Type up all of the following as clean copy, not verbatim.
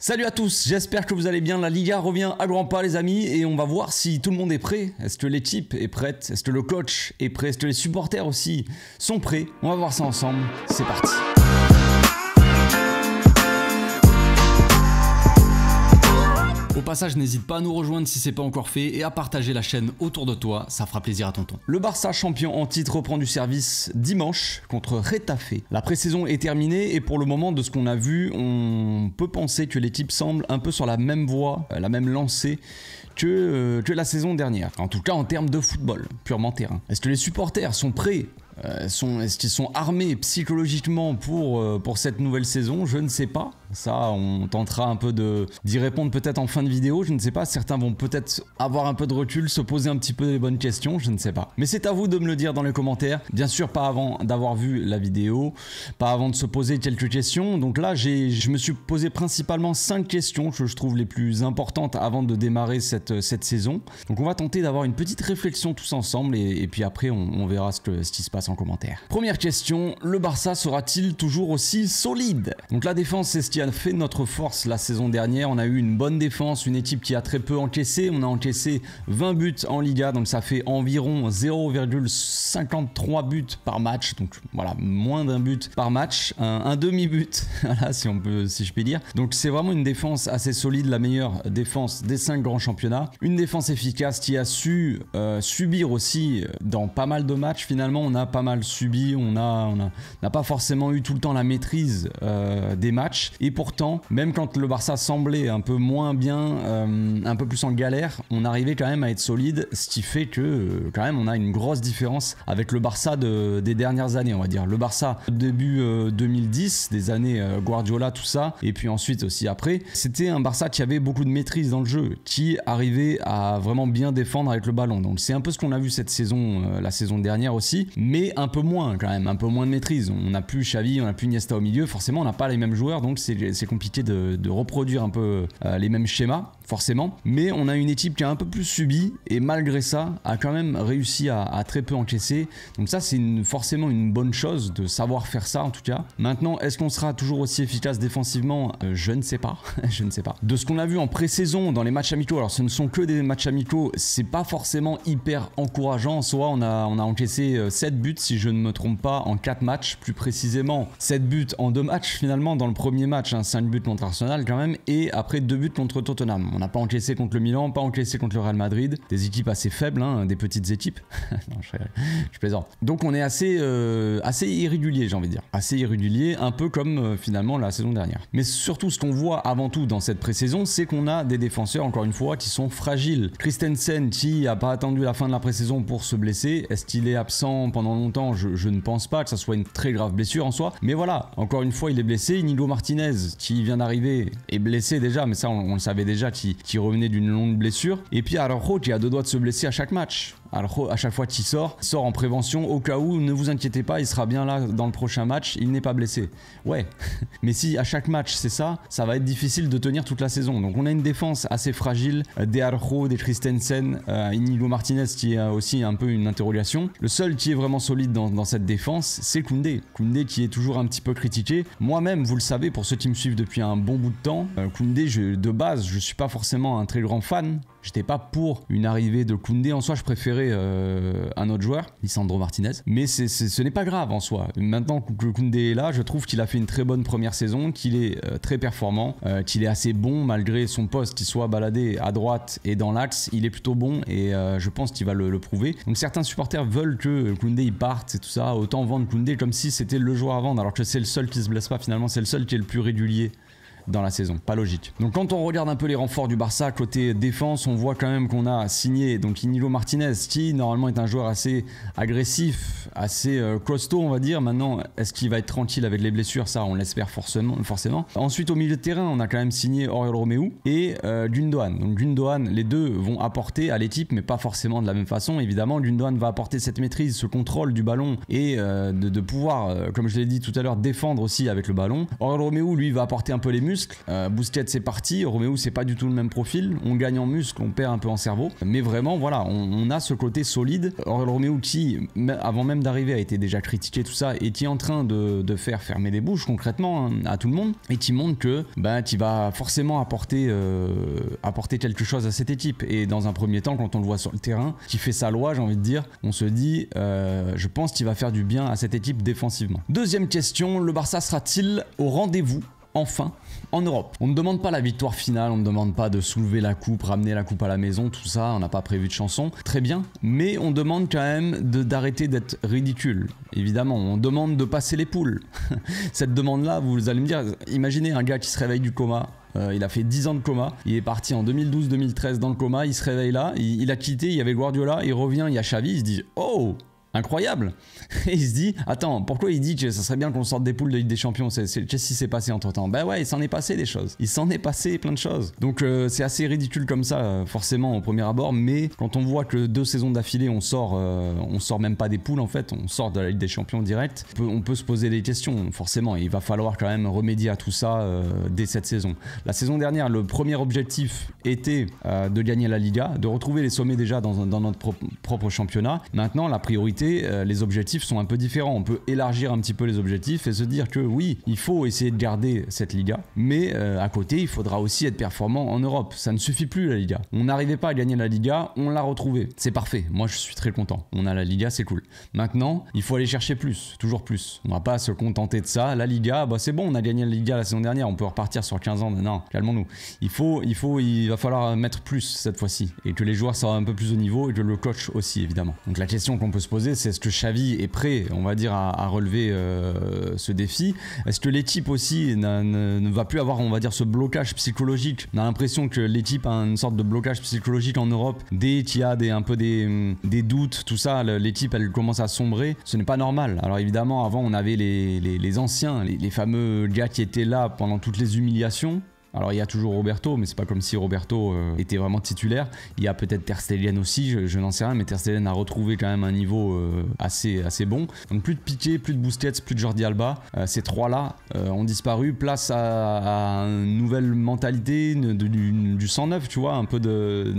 Salut à tous, j'espère que vous allez bien. La Liga revient à grands pas les amis et on va voir si tout le monde est prêt. Est-ce que l'équipe est prête? Est-ce que le coach est prêt? Est-ce que les supporters aussi sont prêts? On va voir ça ensemble, c'est parti. Au passage, n'hésite pas à nous rejoindre si c'est pas encore fait et à partager la chaîne autour de toi, ça fera plaisir à tonton. Le Barça champion en titre reprend du service dimanche contre Retafe. La pré-saison est terminée et pour le moment de ce qu'on a vu, on peut penser que l'équipe semble un peu sur la même voie, la même lancée que la saison dernière. En tout cas en termes de football, purement terrain. Est-ce que les supporters sont prêts? Est-ce qu'ils sont armés psychologiquement pour cette nouvelle saison? Je ne sais pas. Ça, on tentera un peu d'y répondre peut-être en fin de vidéo. Je ne sais pas. Certains vont peut-être avoir un peu de recul, se poser un petit peu les bonnes questions. Je ne sais pas. Mais c'est à vous de me le dire dans les commentaires. Bien sûr, pas avant d'avoir vu la vidéo, pas avant de se poser quelques questions. Donc là, je me suis posé principalement 5 questions que je trouve les plus importantes avant de démarrer cette saison. Donc on va tenter d'avoir une petite réflexion tous ensemble et puis après, on verra ce qui se passe en commentaire. Première question, le Barça sera-t-il toujours aussi solide? Donc la défense, c'est ce qui a fait notre force la saison dernière. On a eu une bonne défense, une équipe qui a très peu encaissé. On a encaissé 20 buts en Liga, donc ça fait environ 0,53 buts par match. Donc voilà, moins d'un but par match, un demi-but, voilà, si je puis dire. Donc c'est vraiment une défense assez solide, la meilleure défense des 5 grands championnats. Une défense efficace qui a su subir aussi dans pas mal de matchs. Finalement, on a pas mal subi, on n'a pas forcément eu tout le temps la maîtrise des matchs et pourtant même quand le Barça semblait un peu moins bien, un peu plus en galère, on arrivait quand même à être solide, ce qui fait que quand même on a une grosse différence avec le Barça des dernières années, on va dire. Le Barça début 2010, des années Guardiola, tout ça, et puis ensuite aussi après, c'était un Barça qui avait beaucoup de maîtrise dans le jeu, qui arrivait à vraiment bien défendre avec le ballon. Donc c'est un peu ce qu'on a vu cette saison, la saison dernière aussi, mais un peu moins quand même, un peu moins de maîtrise. On n'a plus Xavi, on n'a plus Iniesta au milieu, forcément on n'a pas les mêmes joueurs, donc c'est compliqué de reproduire un peu les mêmes schémas, forcément. Mais on a une équipe qui a un peu plus subi et malgré ça a quand même réussi à très peu encaisser. Donc ça c'est forcément une bonne chose de savoir faire ça en tout cas. Maintenant, est-ce qu'on sera toujours aussi efficace défensivement? Je ne sais pas, je ne sais pas. De ce qu'on a vu en pré-saison dans les matchs amicaux, alors ce ne sont que des matchs amicaux, c'est pas forcément hyper encourageant. Soit on a encaissé 7 buts si je ne me trompe pas en 4 matchs, plus précisément 7 buts en 2 matchs finalement. Dans le premier match, 5 buts contre Arsenal quand même, et après 2 buts contre Tottenham. On n'a pas encaissé contre le Milan, pas encaissé contre le Real Madrid, des équipes assez faibles, des petites équipes. Non, je plaisante. Donc on est assez irrégulier, j'ai envie de dire. Assez irrégulier, un peu comme finalement la saison dernière. Mais surtout ce qu'on voit avant tout dans cette pré-saison, c'est qu'on a des défenseurs, encore une fois, qui sont fragiles. Christensen qui n'a pas attendu la fin de la pré-saison pour se blesser. Est-ce qu'il est absent pendant longtemps? Je ne pense pas que ça soit une très grave blessure en soi. Mais voilà, encore une fois, il est blessé. Inigo Martinez, qui vient d'arriver, est blessé déjà, mais ça on le savait déjà, qui revenait d'une longue blessure. Et puis Araujo qui a 2 doigts de se blesser à chaque match. Alors à chaque fois qu'il sort en prévention au cas où, ne vous inquiétez pas, il sera bien là dans le prochain match, il n'est pas blessé. Ouais, mais si à chaque match c'est ça va être difficile de tenir toute la saison. Donc on a une défense assez fragile, des Araujo, des Christensen, Inigo Martinez qui est aussi un peu une interrogation. Le seul qui est vraiment solide dans cette défense, c'est Koundé. Koundé qui est toujours un petit peu critiqué. Moi-même, vous le savez, pour ceux qui me suivent depuis un bon bout de temps, Koundé, de base, je suis pas forcément un très grand fan. J'étais pas pour une arrivée de Koundé en soi, je préférais un autre joueur, Lisandro Martinez. Mais ce n'est pas grave en soi. Maintenant que Koundé est là, je trouve qu'il a fait une très bonne première saison, qu'il est très performant, qu'il est assez bon malgré son poste, qu'il soit baladé à droite et dans l'axe. Il est plutôt bon et je pense qu'il va le prouver. Donc certains supporters veulent que Koundé il parte et tout ça. Autant vendre Koundé comme si c'était le joueur à vendre alors que c'est le seul qui se blesse pas finalement, c'est le seul qui est le plus régulier dans la saison, pas logique. Donc quand on regarde un peu les renforts du Barça côté défense, on voit quand même qu'on a signé donc Inigo Martinez qui normalement est un joueur assez agressif, assez costaud on va dire. Maintenant, est-ce qu'il va être tranquille avec les blessures? Ça on l'espère forcément. Ensuite au milieu de terrain, on a quand même signé Oriol Romeu et Gundogan. Donc Gundogan, les deux vont apporter à l'équipe mais pas forcément de la même façon. Évidemment, Gundogan va apporter cette maîtrise, ce contrôle du ballon et de pouvoir, comme je l'ai dit tout à l'heure, défendre aussi avec le ballon. Oriol Romeu lui va apporter un peu les muscles muscle. Busquets c'est parti, Romeu c'est pas du tout le même profil. On gagne en muscle, on perd un peu en cerveau. Mais vraiment voilà, on a ce côté solide. Oriol Romeu qui, avant même d'arriver, a été déjà critiqué tout ça et qui est en train de faire fermer des bouches concrètement hein, à tout le monde et qui montre que tu vas forcément apporter quelque chose à cette équipe. Et dans un premier temps, quand on le voit sur le terrain, qui fait sa loi, j'ai envie de dire, on se dit, je pense qu'il va faire du bien à cette équipe défensivement. Deuxième question, le Barça sera-t-il au rendez-vous enfin en Europe? On ne demande pas la victoire finale, on ne demande pas de soulever la coupe, ramener la coupe à la maison, tout ça, on n'a pas prévu de chanson, très bien, mais on demande quand même d'arrêter d'être ridicule, évidemment, on demande de passer les poules. Cette demande-là, vous allez me dire, imaginez un gars qui se réveille du coma. Il a fait 10 ans de coma, il est parti en 2012-2013 dans le coma, il se réveille là, il a quitté, il y avait Guardiola, il revient, il y a Xavi, il se dit « Oh !» incroyable. Et il se dit, attends, pourquoi il dit que ça serait bien qu'on sorte des poules de Ligue des Champions? Qu'est-ce qui s'est passé entre temps? Bah ouais, il s'en est passé des choses. Il s'en est passé plein de choses. Donc c'est assez ridicule comme ça, forcément au premier abord, mais quand on voit que 2 saisons d'affilée, on sort même pas des poules en fait, on sort de la Ligue des Champions direct, on peut se poser des questions, forcément. Et il va falloir quand même remédier à tout ça dès cette saison. La saison dernière, le premier objectif était de gagner la Liga, de retrouver les sommets déjà dans notre propre championnat. Maintenant, la priorité, les objectifs sont un peu différents. On peut élargir un petit peu les objectifs et se dire que oui, il faut essayer de garder cette Liga, mais à côté, il faudra aussi être performant en Europe. Ça ne suffit plus la Liga. On n'arrivait pas à gagner la Liga, on l'a retrouvée. C'est parfait. Moi, je suis très content. On a la Liga, c'est cool. Maintenant, il faut aller chercher plus, toujours plus. On va pas se contenter de ça. La Liga, c'est bon, on a gagné la Liga la saison dernière. On peut repartir sur 15 ans. Non, calmons-nous. Il va falloir mettre plus cette fois-ci et que les joueurs soient un peu plus au niveau et que le coach aussi, évidemment. Donc la question qu'on peut se poser, c'est est-ce que Xavi est prêt, on va dire, à relever ce défi? Est-ce que l'équipe aussi ne va plus avoir, on va dire, ce blocage psychologique? On a l'impression que l'équipe a une sorte de blocage psychologique en Europe. Dès qu'il y a un peu des doutes, tout ça, l'équipe elle commence à sombrer. Ce n'est pas normal. Alors évidemment, avant on avait les anciens, les fameux gars qui étaient là pendant toutes les humiliations. Alors il y a toujours Roberto, mais c'est pas comme si Roberto était vraiment titulaire. Il y a peut-être Ter Stegen aussi, je n'en sais rien, mais Ter Stegen a retrouvé quand même un niveau assez bon. Donc plus de Piqué, plus de Busquets, plus de Jordi Alba. Ces trois-là ont disparu. Place à une nouvelle mentalité, du sang neuf, tu vois, un peu de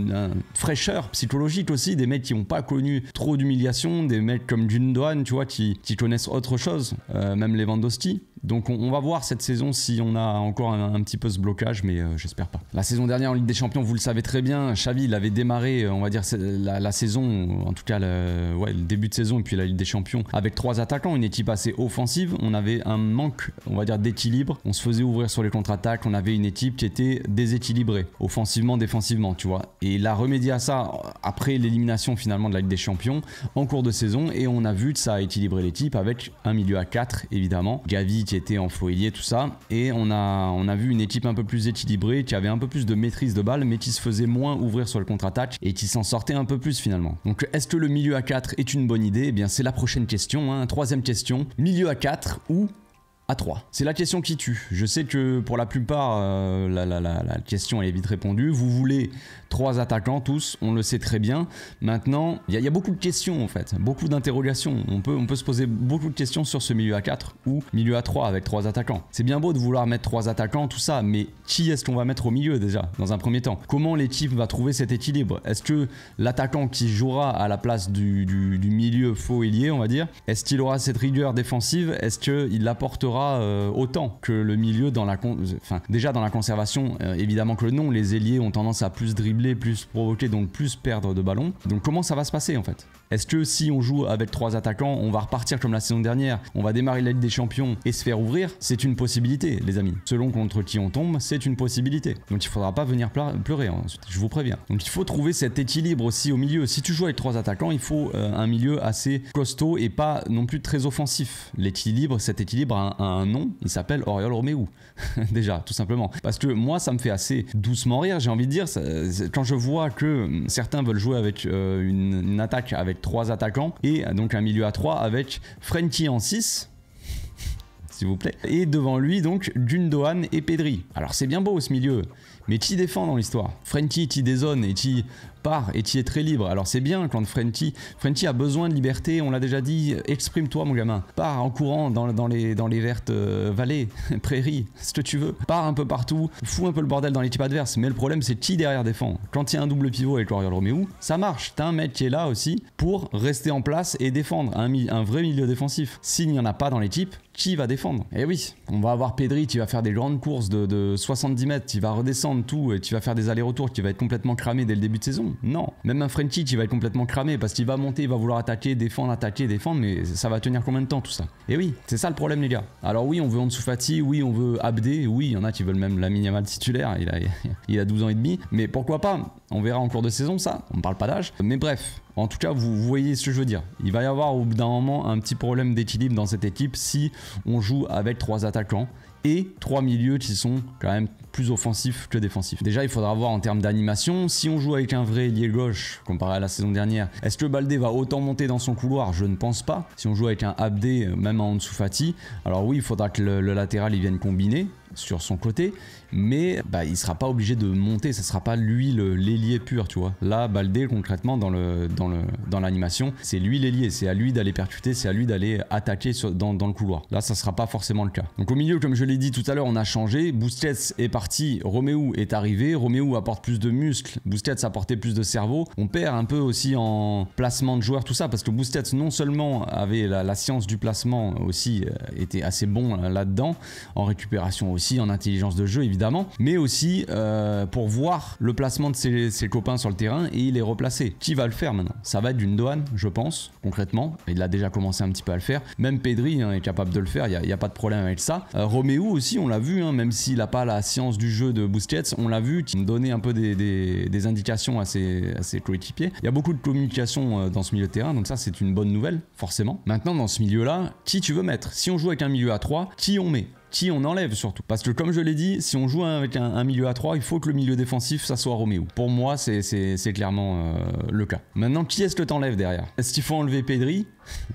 fraîcheur psychologique aussi. Des mecs qui n'ont pas connu trop d'humiliation, des mecs comme Gundogan, tu vois, qui connaissent autre chose, même Lewandowski. Donc on va voir cette saison si on a encore un petit peu ce blocage, mais j'espère pas. La saison dernière en Ligue des Champions, vous le savez très bien, Xavi il avait démarré, on va dire la saison, en tout cas le début de saison et puis la Ligue des Champions avec 3 attaquants, une équipe assez offensive. On avait un manque, on va dire, d'équilibre. On se faisait ouvrir sur les contre-attaques, on avait une équipe qui était déséquilibrée, offensivement, défensivement, tu vois. Et il a remédié à ça après l'élimination finalement de la Ligue des Champions en cours de saison, et on a vu que ça a équilibré l'équipe avec un milieu à 4 évidemment, Gavi qui était en faux ailier, tout ça, et on a vu une équipe un peu plus équilibrée, qui avait un peu plus de maîtrise de balle, mais qui se faisait moins ouvrir sur le contre-attaque et qui s'en sortait un peu plus finalement. Donc est-ce que le milieu à 4 est une bonne idée? Eh bien c'est la prochaine question, hein. Troisième question, milieu à 4 ou à 3? C'est la question qui tue. Je sais que pour la plupart, la question elle est vite répondue. Vous voulez 3 attaquants tous, on le sait très bien. Maintenant, il y a beaucoup de questions en fait, beaucoup d'interrogations. On peut se poser beaucoup de questions sur ce milieu à 4 ou milieu à 3 avec 3 attaquants. C'est bien beau de vouloir mettre 3 attaquants, tout ça, mais qui est-ce qu'on va mettre au milieu déjà, dans un premier temps? Comment l'équipe va trouver cet équilibre? Est-ce que l'attaquant qui jouera à la place du milieu faux ailier, on va dire, est-ce qu'il aura cette rigueur défensive? Est-ce qu'il apportera autant que le milieu déjà dans la conservation? Évidemment que non, les ailiers ont tendance à plus dribbler, plus provoquer, donc plus perdre de ballon. Donc comment ça va se passer en fait? Est-ce que si on joue avec 3 attaquants, on va repartir comme la saison dernière, on va démarrer la Ligue des Champions et se faire ouvrir? C'est une possibilité les amis. Selon contre qui on tombe, c'est une possibilité. Donc il faudra pas venir pleurer ensuite, je vous préviens. Donc il faut trouver cet équilibre aussi au milieu. Si tu joues avec 3 attaquants, il faut un milieu assez costaud et pas non plus très offensif. L'équilibre, cet équilibre a un nom, il s'appelle Oriol Romeu. Déjà, tout simplement. Parce que moi, ça me fait assez doucement rire, j'ai envie de dire, quand je vois que certains veulent jouer avec une attaque avec 3 attaquants et donc un milieu à 3 avec Frenkie en 6. s'il vous plaît. Et devant lui, donc, Gundogan et Pedri. Alors c'est bien beau ce milieu, mais qui défend dans l'histoire? Frenkie qui dézone et qui part et qui est très libre. Alors c'est bien quand Frenkie a besoin de liberté, on l'a déjà dit, exprime-toi mon gamin. Pars en courant dans les vertes vallées, prairies, ce que tu veux. Pars un peu partout, fous un peu le bordel dans l'équipe adverse. Mais le problème c'est qui derrière défend. Quand il y a un double pivot avec Oriol Romeu, ça marche. T'as un mec qui est là aussi pour rester en place et défendre. Un vrai milieu défensif. S'il n'y en a pas dans l'équipe, qui va défendre? Eh oui, on va avoir Pedri qui va faire des grandes courses de 70 mètres, qui va redescendre tout et qui va faire des allers-retours, qui va être complètement cramé dès le début de saison. Non, même un Frenkie qui va être complètement cramé parce qu'il va monter, il va vouloir attaquer, défendre, mais ça va tenir combien de temps tout ça? Et oui, c'est ça le problème les gars. Alors oui, on veut Ansu Fati, oui, on veut Abdé, oui, il y en a qui veulent même Lamine Yamal titulaire, il a 12 ans et demi, mais pourquoi pas? On verra en cours de saison ça, on ne parle pas d'âge, mais bref. En tout cas, vous voyez ce que je veux dire. Il va y avoir au bout d'un moment un petit problème d'équilibre dans cette équipe si on joue avec 3 attaquants et 3 milieux qui sont quand même plus offensifs que défensifs. Déjà, il faudra voir en termes d'animation, si on joue avec un vrai ailier gauche, comparé à la saison dernière, est-ce que Baldé va autant monter dans son couloir? Je ne pense pas. Si on joue avec un Abdé, même en Ansu Fati, alors oui, il faudra que le latéral il vienne combiner sur son côté, mais il sera pas obligé de monter, ça sera pas lui l'ailier pur, tu vois. Là, Baldé concrètement dans l'animation, c'est lui l'ailier, c'est à lui d'aller percuter, c'est à lui d'aller attaquer dans le couloir. Là, ça sera pas forcément le cas. Donc au milieu, comme je l'ai dit tout à l'heure, on a changé. Busquets est parti, Romeu est arrivé. Romeu apporte plus de muscles, Busquets apportait plus de cerveau. On perd un peu aussi en placement de joueurs, tout ça, parce que Busquets non seulement avait la science du placement aussi, était assez bon là-dedans, en récupération aussi, en intelligence de jeu évidemment, mais aussi pour voir le placement de ses copains sur le terrain et les replacer. Qui va le faire maintenant? Ça va être Gundogan, je pense, concrètement. Il a déjà commencé un petit peu à le faire. Même Pedri est capable de le faire, il n'y a pas de problème avec ça. Romeu aussi, on l'a vu, même s'il n'a pas la science du jeu de Busquets, on l'a vu, qui me donnait un peu des indications à ses coéquipiers. Il y a beaucoup de communication dans ce milieu de terrain, donc ça c'est une bonne nouvelle, forcément. Maintenant, dans ce milieu-là, qui tu veux mettre? Si on joue avec un milieu à 3, qui on met? Qui on enlève surtout? Parce que comme je l'ai dit, si on joue avec un milieu à 3, il faut que le milieu défensif ça soit Romeu. Pour moi c'est clairement le cas. Maintenant, qui est-ce que t'enlèves derrière? Est-ce qu'il faut enlever Pedri?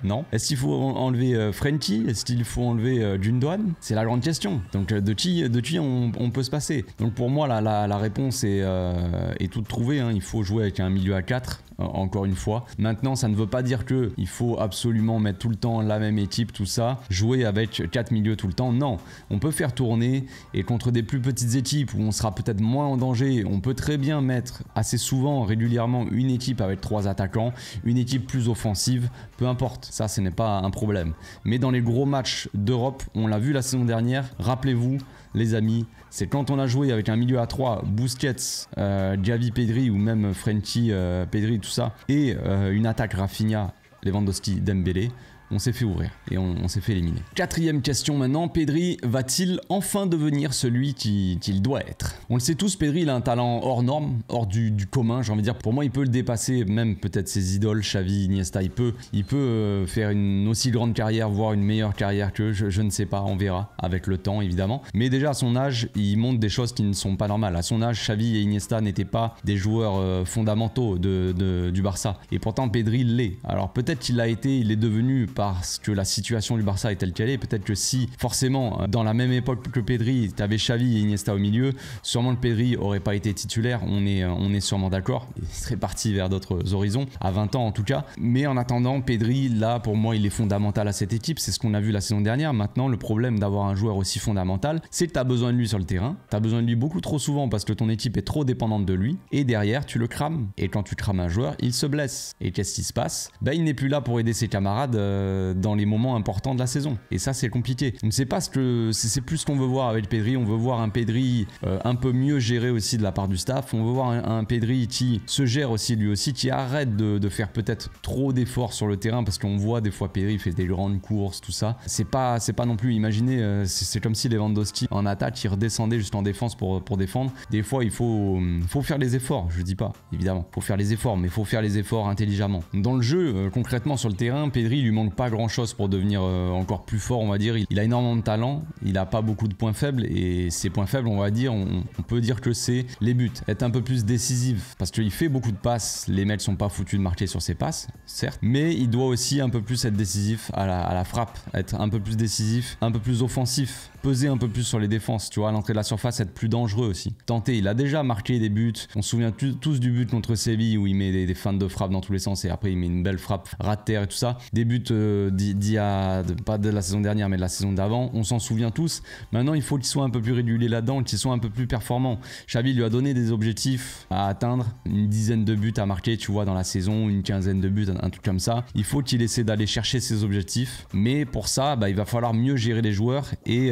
Non. Est-ce qu'il faut enlever Frenkie? Est-ce qu'il faut enlever Gundogan? C'est la grande question. Donc de qui on peut se passer? Donc pour moi la réponse est toute trouvée, hein. Il faut jouer avec un milieu à 4. Encore une fois. Maintenant, ça ne veut pas dire que il faut absolument mettre tout le temps la même équipe, tout ça, jouer avec 4 milieux tout le temps. Non, on peut faire tourner et contre des plus petites équipes où on sera peut-être moins en danger, on peut très bien mettre assez souvent, régulièrement, une équipe avec 3 attaquants, une équipe plus offensive, peu importe. Ça, ce n'est pas un problème. Mais dans les gros matchs d'Europe, on l'a vu la saison dernière, rappelez-vous, les amis, c'est quand on a joué avec un milieu à 3, Busquets, Gavi, Pedri ou même Frenkie, Pedri, tout ça, et une attaque Rafinha, Lewandowski, Dembélé, on s'est fait ouvrir et on s'est fait éliminer. 4e question maintenant, Pedri va-t-il enfin devenir celui qu'il doit être? On le sait tous, Pedri il a un talent hors norme, hors du commun, j'ai envie de dire. Pour moi il peut le dépasser, même peut-être ses idoles, Xavi, Iniesta, il peut faire une aussi grande carrière, voire une meilleure carrière que je ne sais pas, on verra avec le temps évidemment. Mais déjà à son âge, il montre des choses qui ne sont pas normales. À son âge, Xavi et Iniesta n'étaient pas des joueurs fondamentaux du Barça. Et pourtant Pedri l'est. Alors peut-être qu'il l'a été, il est devenu parce que la situation du Barça est telle qu'elle est. Peut-être que si, forcément, dans la même époque que Pedri, tu avais Xavi et Iniesta au milieu, sûrement le Pedri aurait pas été titulaire, on est sûrement d'accord. Il serait parti vers d'autres horizons, à 20 ans en tout cas. Mais en attendant, Pedri, là, pour moi, il est fondamental à cette équipe. C'est ce qu'on a vu la saison dernière. Maintenant, le problème d'avoir un joueur aussi fondamental, c'est que tu as besoin de lui sur le terrain. Tu as besoin de lui beaucoup trop souvent parce que ton équipe est trop dépendante de lui. Et derrière, tu le crames. Et quand tu crames un joueur, il se blesse. Et qu'est-ce qui se passe? Il n'est plus là pour aider ses camarades dans les moments importants de la saison. Et ça, c'est compliqué. Donc c'est pas c'est plus ce qu'on veut voir avec Pedri. On veut voir un Pedri un peu mieux géré aussi de la part du staff. On veut voir un Pedri qui se gère aussi lui aussi, qui arrête de faire peut-être trop d'efforts sur le terrain parce qu'on voit des fois Pedri fait des grandes courses, tout ça. C'est pas non plus, imaginez, c'est comme si Lewandowski en attaque, il redescendait juste en défense pour défendre. Des fois, il faut faire les efforts. Je dis pas, évidemment, faut faire les efforts, mais faut faire les efforts intelligemment. Dans le jeu, concrètement sur le terrain, Pedri il lui manque pas grand chose pour devenir encore plus fort, on va dire. Il a énormément de talent, il a pas beaucoup de points faibles, et ses points faibles, on va dire, on peut dire que c'est les buts, être un peu plus décisif, parce qu'il fait beaucoup de passes, les mecs sont pas foutus de marquer sur ses passes, certes, mais il doit aussi un peu plus être décisif à la frappe, être un peu plus décisif, un peu plus offensif, peser un peu plus sur les défenses, tu vois, à l'entrée de la surface, être plus dangereux aussi. Tenter, il a déjà marqué des buts, on se souvient tous du but contre Séville où il met des feintes de frappe dans tous les sens et après il met une belle frappe ras de terre et tout ça. Des buts pas de la saison dernière mais de la saison d'avant, on s'en souvient tous. Maintenant il faut qu'il soit un peu plus régulier là-dedans, qu'il soit un peu plus performant. Xavi lui a donné des objectifs à atteindre, une dizaine de buts à marquer, tu vois, dans la saison, une quinzaine de buts, un truc comme ça. Il faut qu'il essaie d'aller chercher ses objectifs, mais pour ça, il va falloir mieux gérer les joueurs et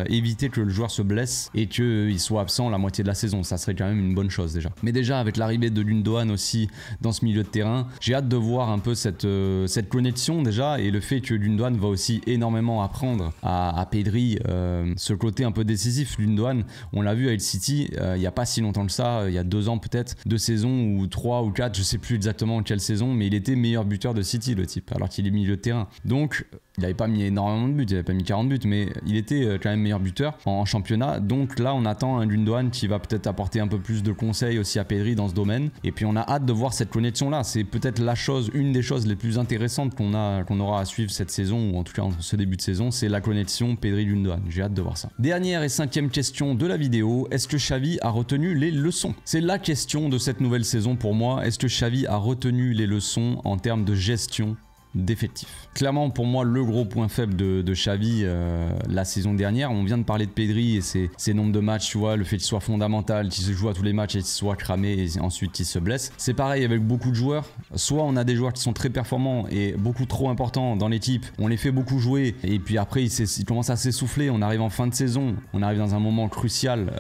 éviter que le joueur se blesse et qu'il soit absent la moitié de la saison. Ça serait quand même une bonne chose déjà. Mais déjà avec l'arrivée de Gundogan aussi dans ce milieu de terrain, j'ai hâte de voir un peu cette connexion déjà, et le fait que Gundogan va aussi énormément apprendre à Pedri ce côté un peu décisif. Gundogan, on l'a vu avec City il n'y a pas si longtemps que ça, il y a 2 ans peut-être, 2 saisons ou 3 ou 4, je sais plus exactement quelle saison, mais il était meilleur buteur de City le type, alors qu'il est milieu de terrain. Donc il n'avait pas mis énormément de buts, il n'avait pas mis 40 buts, mais il était quand même meilleur buteur en championnat. Donc là, on attend un Gundogan qui va peut-être apporter un peu plus de conseils aussi à Pedri dans ce domaine. Et puis on a hâte de voir cette connexion-là. C'est peut-être une des choses les plus intéressantes qu'on aura à suivre cette saison, ou en tout cas en ce début de saison, c'est la connexion Pedri-Gundogan. J'ai hâte de voir ça. Dernière et 5e question de la vidéo, est-ce que Xavi a retenu les leçons? C'est la question de cette nouvelle saison pour moi. Est-ce que Xavi a retenu les leçons en termes de gestion d'effectifs? Clairement pour moi le gros point faible de Xavi la saison dernière, on vient de parler de Pedri et ses nombres de matchs, tu vois, le fait qu'il soit fondamental, qu'il se joue à tous les matchs et qu'il soit cramé et ensuite qu'il se blesse. C'est pareil avec beaucoup de joueurs, soit on a des joueurs qui sont très performants et beaucoup trop importants dans l'équipe, on les fait beaucoup jouer et puis après ils commencent à s'essouffler, on arrive en fin de saison, on arrive dans un moment crucial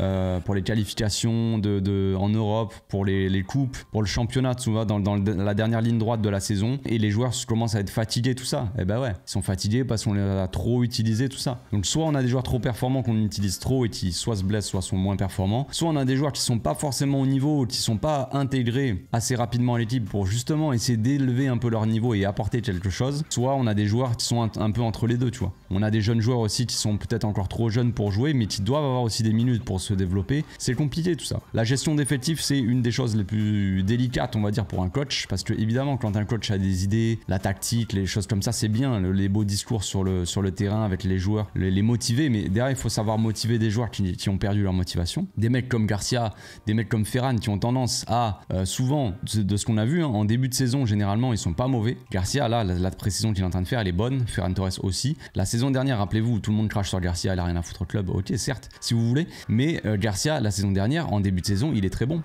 pour les qualifications en Europe, pour les coupes, pour le championnat, tu vois, dans la dernière ligne droite de la saison, et les joueurs commencent à être fatigués, tout ça. Et ouais, ils sont fatigués parce qu'on les a trop utilisés, tout ça. Donc soit on a des joueurs trop performants qu'on utilise trop et qui soit se blessent, soit sont moins performants, soit on a des joueurs qui sont pas forcément au niveau, qui sont pas intégrés assez rapidement à l'équipe pour justement essayer d'élever un peu leur niveau et apporter quelque chose, soit on a des joueurs qui sont un peu entre les deux, tu vois. On a des jeunes joueurs aussi qui sont peut-être encore trop jeunes pour jouer, mais qui doivent avoir aussi des minutes pour se développer. C'est compliqué tout ça. La gestion d'effectifs, c'est une des choses les plus délicates, on va dire, pour un coach, parce que évidemment quand un coach a des idées, la tactique, les choses comme ça, c'est bien, les beaux discours sur le terrain avec les joueurs, les motiver, mais derrière il faut savoir motiver des joueurs qui ont perdu leur motivation. Des mecs comme Garcia, des mecs comme Ferran qui ont tendance à, souvent, de ce qu'on a vu, en début de saison, généralement ils sont pas mauvais. Garcia, là, la pré-saison qu'il est en train de faire, elle est bonne, Ferran Torres aussi. La saison dernière, rappelez-vous, tout le monde crache sur Garcia, il a rien à foutre au club, ok certes, si vous voulez, mais Garcia, la saison dernière, en début de saison, il est très bon.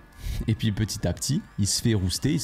Et puis petit à petit, il se fait rouster,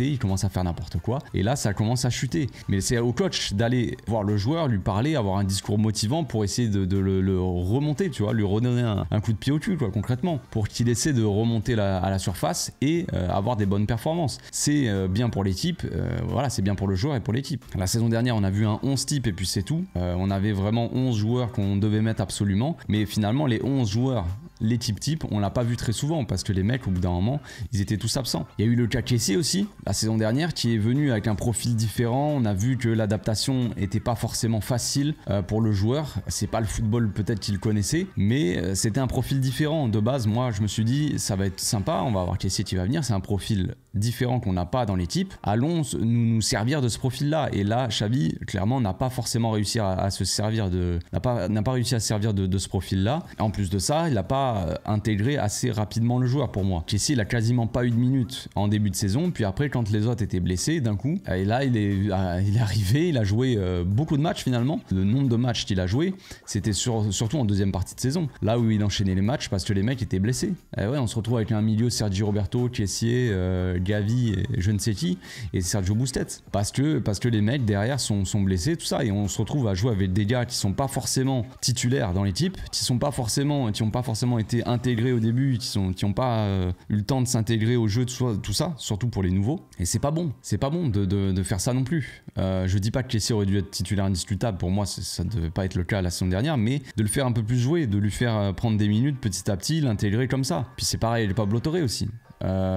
il commence à faire n'importe quoi. Et là, ça commence à chuter. Mais c'est au coach d'aller voir le joueur, lui parler, avoir un discours motivant pour essayer de le remonter, tu vois, lui redonner un coup de pied au cul, quoi, concrètement, pour qu'il essaie de remonter à la surface et avoir des bonnes performances. C'est bien pour l'équipe, voilà, c'est bien pour le joueur et pour l'équipe. La saison dernière, on a vu un 11 type et puis c'est tout. On avait vraiment 11 joueurs qu'on devait mettre absolument. Mais finalement, les 11 joueurs, l'équipe type, on l'a pas vu très souvent parce que les mecs, au bout d'un moment, ils étaient tous absents. Il y a eu le cas Kessie aussi, la saison dernière, qui est venu avec un profil différent. On a vu que l'adaptation était pas forcément facile pour le joueur. C'est pas le football peut-être qu'il connaissait, mais c'était un profil différent. De base, moi, je me suis dit, ça va être sympa, on va avoir Kessie qui va venir, c'est un profil différent qu'on n'a pas dans l'équipe. Allons nous servir de ce profil-là. Et là, Xavi, clairement, n'a pas forcément réussi à se servir n'a pas réussi à se servir de ce profil-là. En plus de ça, il n'a pas intégré assez rapidement le joueur pour moi. Kessie, il a quasiment pas eu de minutes en début de saison, puis après quand les autres étaient blessés d'un coup, et là il est arrivé, il a joué beaucoup de matchs finalement. Le nombre de matchs qu'il a joué, c'était surtout en deuxième partie de saison, là où il enchaînait les matchs parce que les mecs étaient blessés. Et ouais, on se retrouve avec un milieu Sergi Roberto, Kessie, Gavi, et je ne sais qui, et Sergio Busquets, parce que les mecs derrière sont blessés, tout ça, et on se retrouve à jouer avec des gars qui sont pas forcément titulaires dans l'équipe, qui n'ont pas forcément été intégrés au début, qui n'ont pas eu le temps de s'intégrer au jeu, tout ça, surtout pour les nouveaux. Et c'est pas bon de faire ça non plus. Je dis pas que Kessie aurait dû être titulaire indiscutable, pour moi ça devait pas être le cas la saison dernière, mais de le faire un peu plus jouer, de lui faire prendre des minutes petit à petit, l'intégrer comme ça. Puis c'est pareil, Pablo Torre aussi.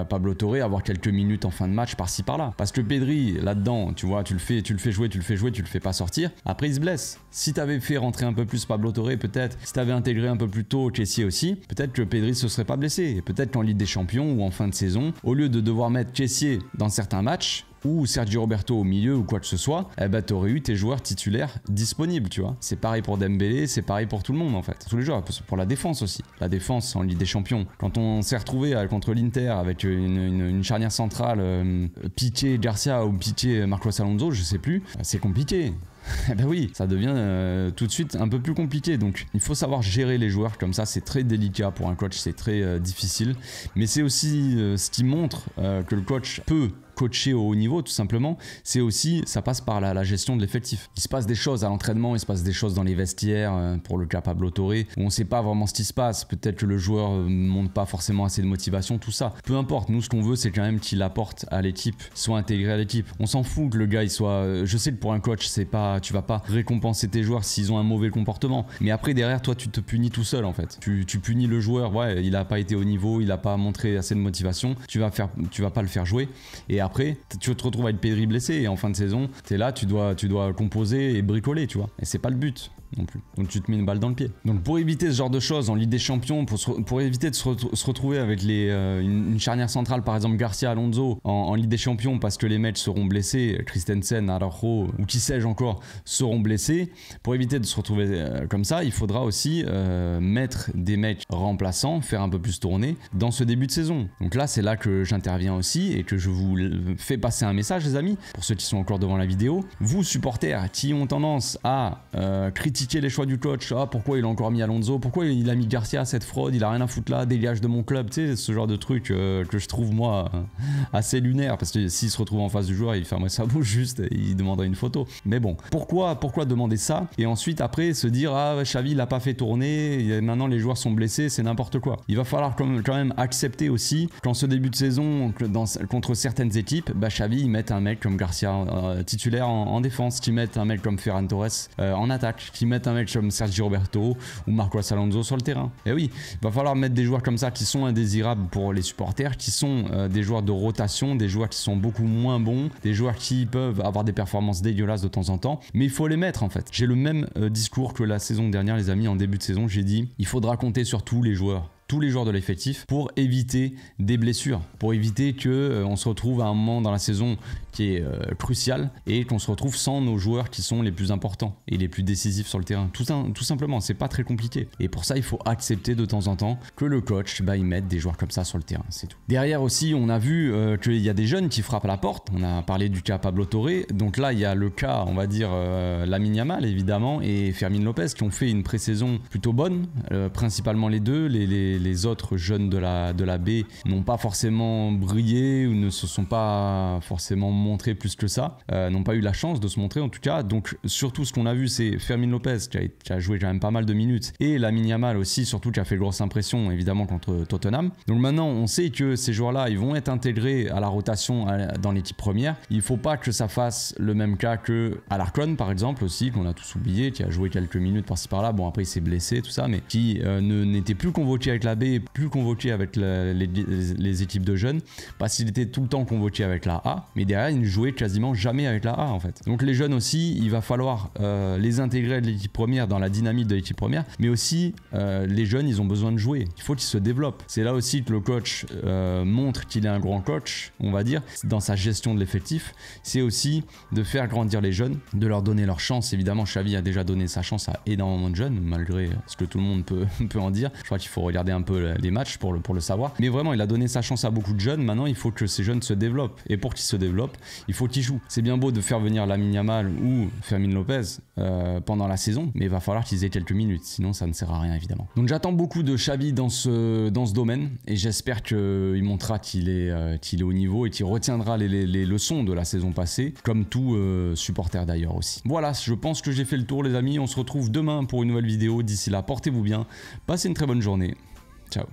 Pablo Torre avoir quelques minutes en fin de match par-ci par-là. Parce que Pedri, là-dedans, tu vois, tu le fais jouer, tu le fais pas sortir. Après, il se blesse. Si t'avais fait rentrer un peu plus Pablo Torre, peut-être, si t'avais intégré un peu plus tôt Kessié aussi, peut-être que Pedri se serait pas blessé. Et peut-être qu'en Ligue des Champions ou en fin de saison, au lieu de devoir mettre Kessié dans certains matchs, ou Sergio Roberto au milieu ou quoi que ce soit, eh ben t'aurais eu tes joueurs titulaires disponibles, tu vois. C'est pareil pour Dembélé, c'est pareil pour tout le monde en fait. Tous les joueurs, pour la défense aussi. La défense en Ligue des Champions. Quand on s'est retrouvé contre l'Inter avec une charnière centrale, Piqué Garcia ou Piqué Marcos Alonso, je sais plus, c'est compliqué. Eh ben oui, ça devient tout de suite un peu plus compliqué. Donc il faut savoir gérer les joueurs comme ça, c'est très délicat pour un coach, c'est très difficile. Mais c'est aussi ce qui montre que le coach peut coacher au haut niveau tout simplement, c'est aussi, ça passe par la gestion de l'effectif. Il se passe des choses à l'entraînement, il se passe des choses dans les vestiaires, pour le cas Pablo Torre, où on sait pas vraiment ce qui se passe, peut-être que le joueur montre pas forcément assez de motivation, tout ça. Peu importe, nous ce qu'on veut c'est quand même qu'il apporte à l'équipe, soit intégré à l'équipe. On s'en fout que le gars il soit, je sais que pour un coach c'est pas, tu vas pas récompenser tes joueurs s'ils ont un mauvais comportement, mais après derrière toi tu te punis tout seul en fait. Tu punis le joueur, ouais il a pas été au niveau, il a pas montré assez de motivation, tu vas pas le faire jouer, et après tu te retrouves avec Pedri blessé et en fin de saison t'es là, tu dois composer et bricoler, tu vois, et c'est pas le but non plus, donc tu te mets une balle dans le pied. Donc pour éviter ce genre de choses en Ligue des Champions, pour éviter de se retrouver avec une charnière centrale par exemple Garcia Alonso en Ligue des Champions parce que les mecs seront blessés, Christensen, Araujo ou qui sais-je encore seront blessés, pour éviter de se retrouver comme ça, il faudra aussi mettre des mecs remplaçants, faire un peu plus tourner dans ce début de saison. Donc là c'est là que j'interviens aussi et que je vous fais passer un message les amis, pour ceux qui sont encore devant la vidéo, vous supporters qui ont tendance à critiquer les choix du coach, pourquoi il a encore mis Alonso, pourquoi il a mis Garcia, cette fraude, il a rien à foutre là, dégage de mon club, tu sais, ce genre de truc que je trouve moi assez lunaire, parce que s'il se retrouve en face du joueur, il fermerait sa bouche juste et il demanderait une photo. Mais bon, pourquoi demander ça et ensuite après se dire Xavi il a pas fait tourner, et maintenant les joueurs sont blessés, c'est n'importe quoi. Il va falloir quand même accepter aussi qu'en ce début de saison contre certaines équipes, Xavi il met un mec comme Garcia titulaire en défense, qui met un mec comme Ferran Torres en attaque, qui mettre un mec comme Sergio Roberto ou Marcos Alonso sur le terrain. Et oui, il va falloir mettre des joueurs comme ça qui sont indésirables pour les supporters, qui sont des joueurs de rotation, des joueurs qui sont beaucoup moins bons, des joueurs qui peuvent avoir des performances dégueulasses de temps en temps, mais il faut les mettre en fait. J'ai le même discours que la saison dernière les amis, en début de saison j'ai dit il faudra compter sur tous les joueurs de l'effectif pour éviter des blessures, pour éviter que on se retrouve à un moment dans la saison qui est crucial et qu'on se retrouve sans nos joueurs qui sont les plus importants et les plus décisifs sur le terrain. Tout simplement, c'est pas très compliqué. Et pour ça, il faut accepter de temps en temps que le coach il mette des joueurs comme ça sur le terrain, c'est tout. Derrière aussi, on a vu qu'il y a des jeunes qui frappent à la porte. On a parlé du cas Pablo Torre. Donc là, il y a le cas, on va dire, Lamine Yamal évidemment et Fermin Lopez qui ont fait une pré-saison plutôt bonne, principalement les deux. Les autres jeunes de la B n'ont pas forcément brillé ou ne se sont pas forcément montrés plus que ça, n'ont pas eu la chance de se montrer en tout cas. Donc surtout ce qu'on a vu c'est Fermin Lopez qui a joué quand même pas mal de minutes et Lamine Yamal aussi surtout qui a fait grosse impression évidemment contre Tottenham. Donc maintenant on sait que ces joueurs-là ils vont être intégrés à la rotation dans l'équipe première. Il faut pas que ça fasse le même cas que Alarcon par exemple aussi, qu'on a tous oublié, qui a joué quelques minutes par-ci par-là. Bon après il s'est blessé tout ça, mais qui n'était plus convoqué avec la B, plus convoqué avec les équipes de jeunes, parce qu'il était tout le temps convoqué avec la A, mais derrière il ne jouait quasiment jamais avec la A en fait. Donc les jeunes aussi, il va falloir les intégrer à l'équipe première, dans la dynamique de l'équipe première, mais aussi les jeunes ils ont besoin de jouer, il faut qu'ils se développent. C'est là aussi que le coach montre qu'il est un grand coach, on va dire, dans sa gestion de l'effectif, c'est aussi de faire grandir les jeunes, de leur donner leur chance. Évidemment Xavi a déjà donné sa chance à énormément de jeunes, malgré ce que tout le monde peut en dire. Je crois qu'il faut regarder un peu les matchs pour le savoir, mais vraiment il a donné sa chance à beaucoup de jeunes. Maintenant il faut que ces jeunes se développent, et pour qu'ils se développent il faut qu'ils jouent. C'est bien beau de faire venir Lamine Yamal ou Fermin Lopez pendant la saison, mais il va falloir qu'ils aient quelques minutes, sinon ça ne sert à rien évidemment. Donc j'attends beaucoup de Xavi dans ce domaine, et j'espère qu'il montrera qu'il est au niveau et qu'il retiendra les leçons de la saison passée, comme tout supporter d'ailleurs aussi. Voilà, je pense que j'ai fait le tour les amis, on se retrouve demain pour une nouvelle vidéo. D'ici là, portez-vous bien, passez une très bonne journée, ciao.